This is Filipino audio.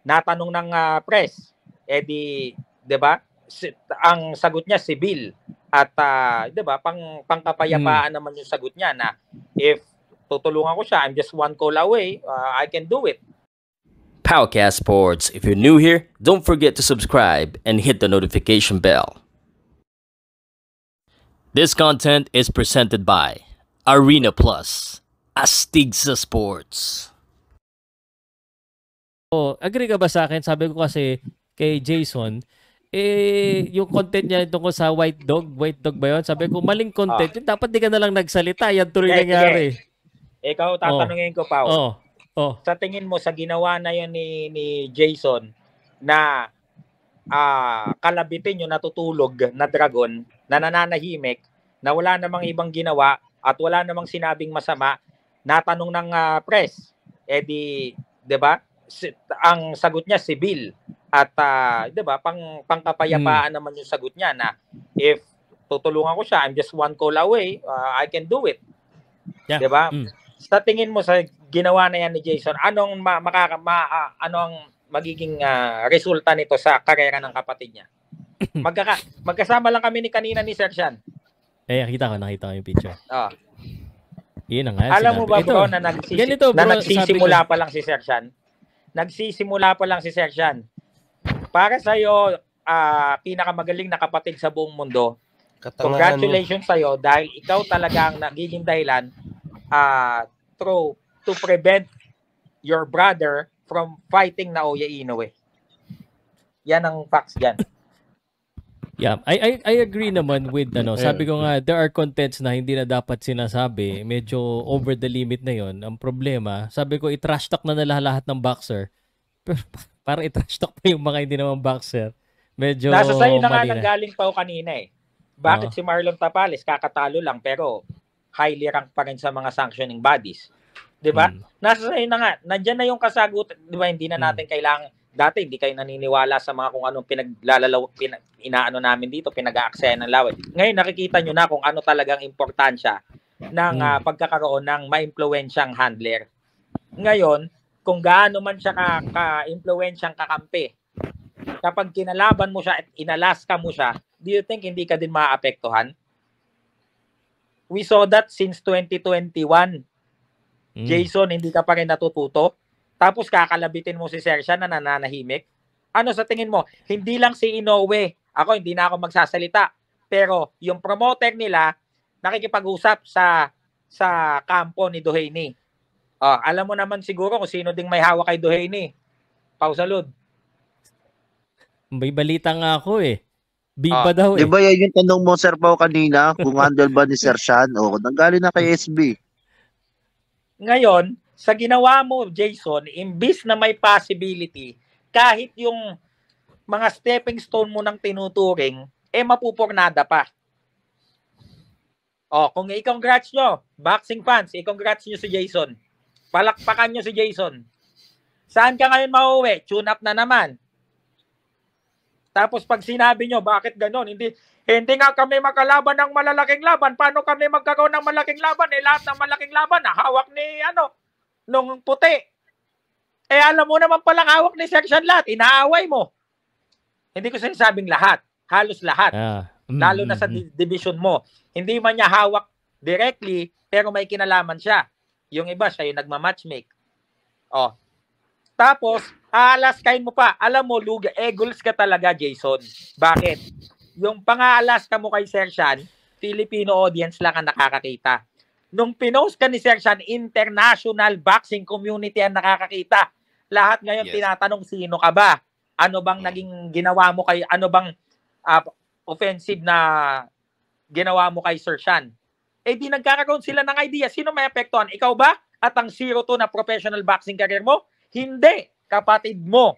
natanong ng press, di 'di ba? Ang sagot niya civil at 'di ba, pangkapayapaan naman yung sagot niya na if tutulungan ko siya, I'm just one call away, I can do it. Powercast Sports. If you're new here, don't forget to subscribe and hit the notification bell. This content is presented by Arena Plus, Astig sa Sports. Agree ka ba sa akin? Sabi ko kasi kay Jason, yung content niya tungkol sa white dog ba yun? Sabi ko, maling content. Dapat di ka na lang nagsalita. Yan tuloy nangyari. Ikaw, tatanungin ko, Pao. Sa tingin mo, sa ginawa na yun ni Jason na kalabitin yung natutulog na dragon na nananahimik, na wala namang ibang ginawa at wala namang sinabing masama, natanong ng press, di 'di ba? Ang sagot niya civil at 'di ba, pangkapayapaan naman yung sagot niya na if tutulungan ko siya, I'm just one call away, I can do it. Yeah. 'Di ba? Sa tingin mo sa ginawa na yan ni Jason, anong anong magiging resulta nito sa karera ng kapatid niya? Magkasama lang kami kanina ni Sir Sean. Nakita ko yung picture. Yun ang alam mo ba, bro, na nagsisimula pa lang si Sir Sean? Nagsisimula pa lang si Sir Sean. Para sa'yo, pinakamagaling na kapatid sa buong mundo. Congratulations sa'yo dahil ikaw talaga ang nagiging dahilan to prevent your brother from fighting Naoya Inoue. Yan ang facts dyan. Yeah, I agree naman with sabi ko nga, there are contents na hindi na dapat sinasabi, medyo over the limit na yon. Ang problema, sabi ko i-trash talk na lahat ng boxer. Pero para i-trash talk pa yung mga hindi naman boxer. Medyo nasa sa'yo na nga nanggaling pa kanina eh. Bakit si Marlon Tapales kakatalo lang pero highly ranked pa rin sa mga sanctioning bodies? 'Di ba? Nasa sa'yo na nga, nandiyan na yung kasagutan, 'di ba? Hindi na natin kailangan. Dati hindi kayo naniniwala sa mga kung anong inaano namin dito, pinag-aaksayan ng laway. Ngayon nakikita nyo na kung ano talagang importansya ng pagkakaroon ng ma-impluwensyang handler. Ngayon, kung gaano man siya ka-impluwensyang kakampi, kapag kinalaban mo siya at inalaska mo siya, do you think hindi ka din maapektuhan? We saw that since 2021. Jason, hindi ka pa rin natututo. Tapos kakalabitin mo si Sir Sean na nananahimik. Ano sa tingin mo? Hindi lang si Inoue. Ako, hindi na ako magsasalita. Pero yung promoter nila, nakikipag-usap sa kampo ni Duhaney. Alam mo naman siguro kung sino ding may hawak kay Duhaney. Pausalud. May balita nga ako eh. Biba daw eh. Di ba yan yung tanong mo, Sir Pao, kanina? Kung handle ba ni Sir Sean? Nanggaling na kay SB. Ngayon, sa ginawa mo, Jason, imbis na may possibility, kahit yung mga stepping stone mo ng tinuturing, mapupurnada pa. Kung i-congrats nyo, boxing fans, i-congrats nyo si Jason. Palakpakan nyo si Jason. Saan ka ngayon mauwi? Tune up na naman. Tapos pag sinabi nyo, bakit ganon? Hindi nga kami makalaban ng malalaking laban. Paano kami magkakaroon ng malaking laban? Lahat ng malaking laban, hawak ni nung puti. Alam mo naman palang hawak ni Section lahat. Inaaway mo. Hindi ko sinasabing lahat. Halos lahat. Lalo na sa division mo. Hindi man niya hawak directly, pero may kinalaman siya. Yung iba, siya yung nagmamatchmake. Tapos, aalaskain mo pa. Alam mo, eagles ka talaga, Jason. Bakit? Yung pang-aalaska mo kay Sir Sean, Filipino audience lang ang nakakakita. Nung pinost ka ni Sir Sean, international boxing community ang nakakakita. Lahat ngayon tinatanong, sino ka ba? Ano bang naging ginawa mo kay, ano bang offensive na ginawa mo kay Sir Sean? Di nagkakaroon sila ng idea. Sino may apektuhan? Ikaw ba? At ang 0-2 na professional boxing career mo? Hindi. Kapatid mo.